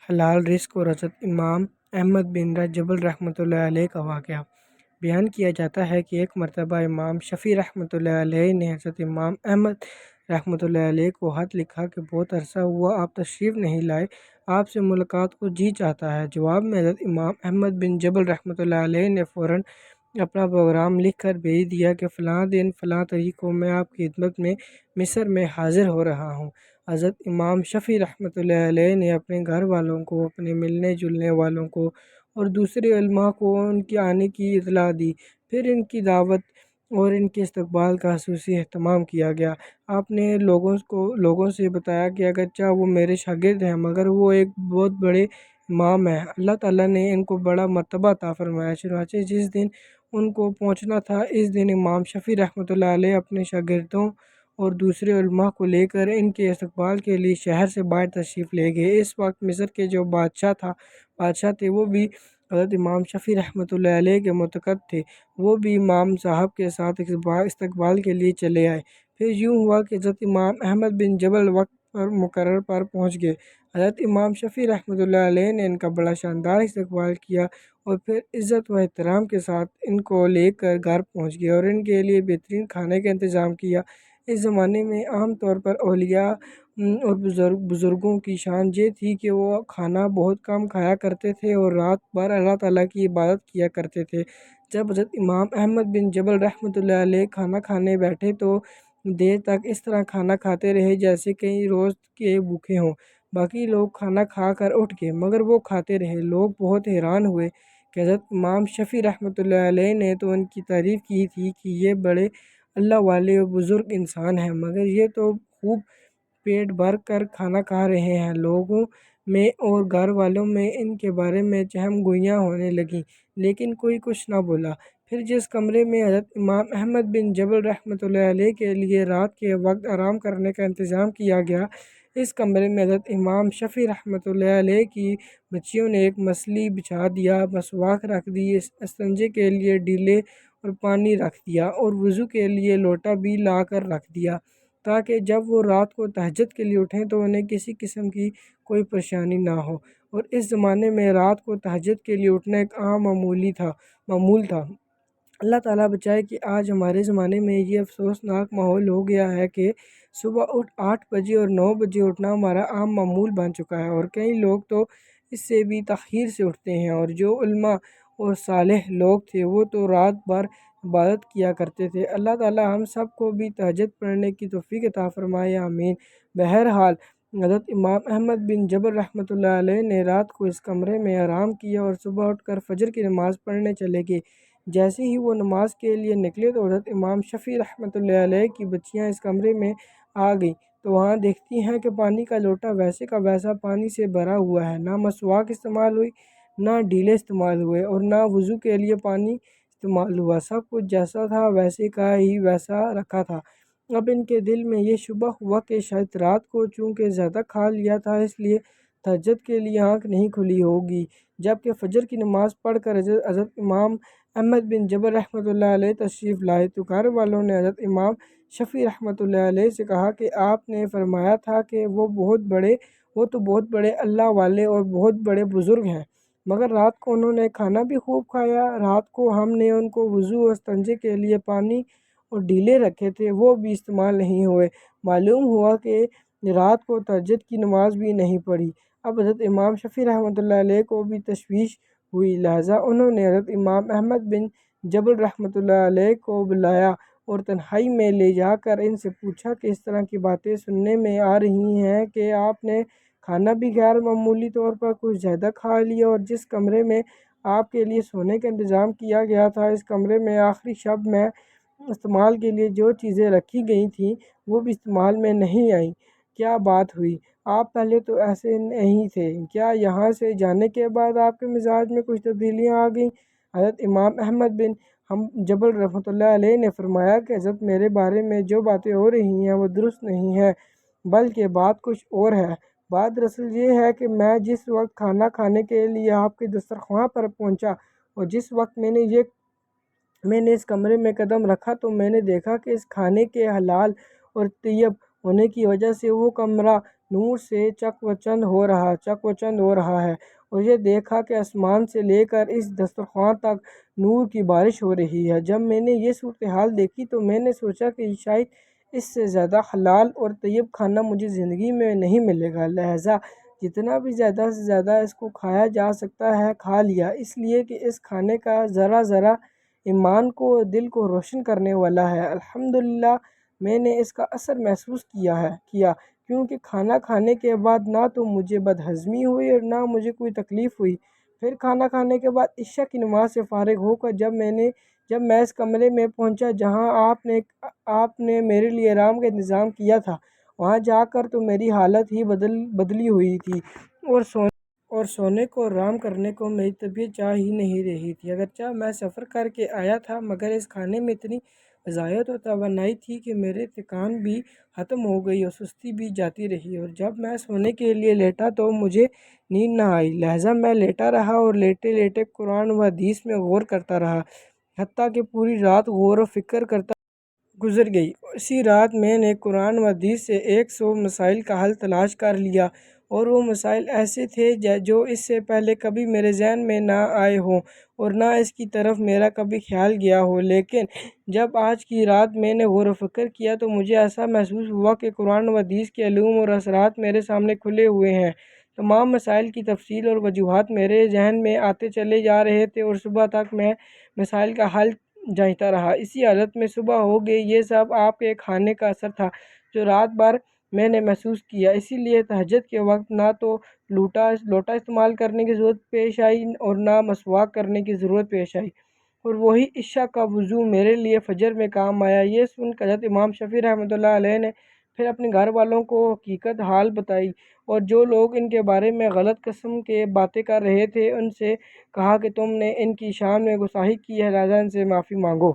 حلال رزق اور حضرت امام احمد بن جبل رحمۃ اللہ علیہ کا واقعہ بیان کیا جاتا ہے کہ ایک مرتبہ امام شفیع رحمۃ اللہ علیہ نے حضرت امام احمد رحمۃ اللہ علیہ کو خط لکھا کہ بہت عرصہ ہوا آپ تشریف نہیں لائے، آپ سے ملاقات کو جی چاہتا ہے۔ جواب میں حضرت امام احمد بن جبل رحمۃ اللہ علیہ نے فوراً اپنا پروگرام لکھ کر بھیج دیا کہ فلاں دن فلاں تاریخ کو میں آپ کی خدمت میں مصر میں حاضر ہو رہا ہوں۔ حضرت امام شفیع رحمۃ اللہ علیہ نے اپنے گھر والوں کو، اپنے ملنے جلنے والوں کو اور دوسرے علماء کو ان کے آنے کی اطلاع دی۔ پھر ان کی دعوت اور ان کے استقبال کا خصوصی اہتمام کیا گیا۔ آپ نے لوگوں سے بتایا کہ اگرچہ وہ میرے شاگرد ہیں مگر وہ ایک بہت بڑے امام ہیں، اللہ تعالیٰ نے ان کو بڑا مرتبہ عطا فرمایا۔ چنانچہ جس دن ان کو پہنچنا تھا، اس دن امام شفیع رحمۃ اللہ علیہ اپنے شاگردوں اور دوسرے علماء کو لے کر ان کے استقبال کے لیے شہر سے باہر تشریف لے گئے۔ اس وقت مصر کے جو بادشاہ تھے وہ بھی حضرت امام شفیع رحمۃ اللہ علیہ کے معتقد تھے۔ وہ بھی امام صاحب کے ساتھ استقبال کے لیے چلے آئے۔ پھر یوں ہوا کہ حضرت امام احمد بن جبل وقت پر مقرر پر پہنچ گئے۔ حضرت امام شفیع رحمۃ اللہ علیہ نے ان کا بڑا شاندار استقبال کیا اور پھر عزت و احترام کے ساتھ ان کو لے کر گھر پہنچ گئے اور ان کے لیے بہترین کھانے کا انتظام کیا۔ اس زمانے میں عام طور پر اولیاء اور بزرگوں کی شان یہ تھی کہ وہ کھانا بہت کم کھایا کرتے تھے اور رات بھر اللہ تعالیٰ کی عبادت کیا کرتے تھے۔ جب حضرت امام احمد بن جبل رحمۃ اللہ علیہ کھانا کھانے بیٹھے تو دیر تک اس طرح کھانا کھاتے رہے جیسے کئی روز کے بھوکے ہوں۔ باقی لوگ کھانا کھا کر اٹھ گئے مگر وہ کھاتے رہے۔ لوگ بہت حیران ہوئے کہ حضرت امام شفیع رحمۃ اللہ علیہ نے تو ان کی تعریف کی تھی کہ یہ بڑے اللہ والے اور بزرگ انسان ہیں مگر یہ تو خوب پیٹ بھر کر کھانا کھا رہے ہیں۔ لوگوں میں اور گھر والوں میں ان کے بارے میں چہم گوئیاں ہونے لگیں لیکن کوئی کچھ نہ بولا۔ پھر جس کمرے میں حضرت امام احمد بن جبل رحمۃ اللہ علیہ کے لیے رات کے وقت آرام کرنے کا انتظام کیا گیا، اس کمرے میں حضرت امام شفیع رحمۃ اللہ علیہ کی بچیوں نے ایک مصلی بچھا دیا، مسواک رکھ دی، استنجے کے لیے ڈیلے اور پانی رکھ دیا اور وضو کے لیے لوٹا بھی لا کر رکھ دیا تاکہ جب وہ رات کو تہجد کے لیے اٹھیں تو انہیں کسی قسم کی کوئی پریشانی نہ ہو۔ اور اس زمانے میں رات کو تہجد کے لیے اٹھنا ایک عام معمول تھا۔ اللہ تعالیٰ بچائے کہ آج ہمارے زمانے میں یہ افسوسناک ماحول ہو گیا ہے کہ صبح 8 بجے اور 9 بجے اٹھنا ہمارا عام معمول بن چکا ہے اور کئی لوگ تو اس سے بھی تاخیر سے اٹھتے ہیں۔ اور جو علماء اور صالح لوگ تھے وہ تو رات بھر عبادت کیا کرتے تھے۔ اللہ تعالیٰ ہم سب کو بھی تہجد پڑھنے کی توفیق عطا فرمائے، آمین۔ بہرحال حضرت امام احمد بن جبل رحمۃ اللہ علیہ نے رات کو اس کمرے میں آرام کیا اور صبح اٹھ کر فجر کی نماز پڑھنے چلے گئے۔ جیسے ہی وہ نماز کے لیے نکلے تو حضرت امام شفیع رحمۃ اللہ علیہ کی بچیاں اس کمرے میں آ گئیں تو وہاں دیکھتی ہیں کہ پانی کا لوٹا ویسے کا ویسا پانی سے بھرا ہوا ہے، نہ مسواک استعمال ہوئی، نہ ڈیلے استعمال ہوئے اور نہ وضو کے لیے پانی استعمال ہوا، سب کچھ جیسا تھا ویسے کا ہی ویسا رکھا تھا۔ اب ان کے دل میں یہ شبہ ہوا کہ شاید رات کو چونکہ زیادہ کھا لیا تھا اس لیے تہجد کے لیے آنکھ نہیں کھلی ہوگی۔ جبکہ فجر کی نماز پڑھ کر حضرت امام احمد بن جبل رحمۃ اللہ علیہ تشریف لائے تو گھر والوں نے حضرت امام شفیع رحمۃ اللہ علیہ سے کہا کہ آپ نے فرمایا تھا کہ وہ تو بہت بڑے اللہ والے اور بہت بڑے بزرگ ہیں مگر رات کو انہوں نے کھانا بھی خوب کھایا۔ رات کو ہم نے ان کو وضو اور استنجے کے لیے پانی اور ڈیلے رکھے تھے، وہ بھی استعمال نہیں ہوئے۔ معلوم ہوا کہ رات کو تہجد کی نماز بھی نہیں پڑھی۔ اب حضرت امام شفیع رحمۃ اللہ علیہ کو بھی تشویش ہوئی، لہٰذا انہوں نے حضرت امام احمد بن جبل رحمۃ اللہ علیہ کو بلایا اور تنہائی میں لے جا کر ان سے پوچھا کہ اس طرح کی باتیں سننے میں آ رہی ہیں کہ آپ نے کھانا بھی غیر معمولی طور پر کچھ زیادہ کھا لیا اور جس کمرے میں آپ کے لیے سونے کا انتظام کیا گیا تھا اس کمرے میں آخری شب میں استعمال کے لیے جو چیزیں رکھی گئی تھیں وہ بھی استعمال میں نہیں آئیں، کیا بات ہوئی؟ آپ پہلے تو ایسے نہیں تھے، کیا یہاں سے جانے کے بعد آپ کے مزاج میں کچھ تبدیلیاں آ گئیں؟ حضرت امام احمد بن جبل رحمۃ اللہ علیہ نے فرمایا کہ حضرت میرے بارے میں جو باتیں ہو رہی ہیں وہ درست نہیں ہیں، بلکہ بات کچھ اور ہے۔ بات دراصل یہ ہے کہ میں جس وقت کھانا کھانے کے لیے آپ کے دسترخواں پر پہنچا اور جس وقت میں نے اس کمرے میں قدم رکھا تو میں نے دیکھا کہ اس کھانے کے حلال اور طیب ہونے کی وجہ سے وہ کمرہ نور سے چک و چند ہو رہا ہے، اور یہ دیکھا کہ آسمان سے لے کر اس دسترخوان تک نور کی بارش ہو رہی ہے۔ جب میں نے یہ صورتحال دیکھی تو میں نے سوچا کہ شاید اس سے زیادہ حلال اور طیب کھانا مجھے زندگی میں نہیں ملے گا، لہٰذا جتنا بھی زیادہ سے زیادہ اس کو کھایا جا سکتا ہے کھا لیا، اس لیے کہ اس کھانے کا ذرہ ذرہ ایمان کو، دل کو روشن کرنے والا ہے۔ الحمدللہ میں نے اس کا اثر محسوس کیا کیونکہ کھانا کھانے کے بعد نہ تو مجھے بدہضمی ہوئی اور نہ مجھے کوئی تکلیف ہوئی۔ پھر کھانا کھانے کے بعد عشاء کی نماز سے فارغ ہو کر جب میں اس کمرے میں پہنچا جہاں آپ نے میرے لیے آرام کا انتظام کیا تھا، وہاں جا کر تو میری حالت ہی بدلی ہوئی تھی، اور سونے کو آرام کرنے کو میری طبیعت چاہ ہی نہیں رہی تھی۔ اگرچہ میں سفر کر کے آیا تھا، مگر اس کھانے میں اتنی غذائیت اور توانائی تھی کہ میرے تھکان بھی ختم ہو گئی اور سستی بھی جاتی رہی، اور جب میں سونے کے لیے لیٹا تو مجھے نیند نہ آئی، لہٰذا میں لیٹا رہا اور لیٹے لیٹے قرآن و حدیث میں غور کرتا رہا، حتیٰ کہ پوری رات غور و فکر کرتا گزر گئی۔ اسی رات میں نے قرآن و حدیث سے 100 مسائل کا حل تلاش کر لیا، اور وہ مسائل ایسے تھے جو اس سے پہلے کبھی میرے ذہن میں نہ آئے ہوں اور نہ اس کی طرف میرا کبھی خیال گیا ہو، لیکن جب آج کی رات میں نے غور و فکر کیا تو مجھے ایسا محسوس ہوا کہ قرآن و حدیث کے علوم اور اثرات میرے سامنے کھلے ہوئے ہیں۔ تمام مسائل کی تفصیل اور وجوہات میرے ذہن میں آتے چلے جا رہے تھے، اور صبح تک میں مسائل کا حل جانچتا رہا۔ اسی حالت میں صبح ہو گئی۔ یہ سب آپ کے کھانے کا اثر تھا جو رات بھر میں نے محسوس کیا، اسی لیے تہجد کے وقت نہ تو لوٹا استعمال کرنے کی ضرورت پیش آئی اور نہ مسواک کرنے کی ضرورت پیش آئی، اور وہی عشاء کا وضو میرے لیے فجر میں کام آیا۔ یہ سن کر حضرت امام شفیع رحمۃ اللہ علیہ نے پھر اپنے گھر والوں کو حقیقت حال بتائی، اور جو لوگ ان کے بارے میں غلط قسم کے باتیں کر رہے تھے ان سے کہا کہ تم نے ان کی شان میں گستاخی کی ہے، لہٰذا ان سے معافی مانگو۔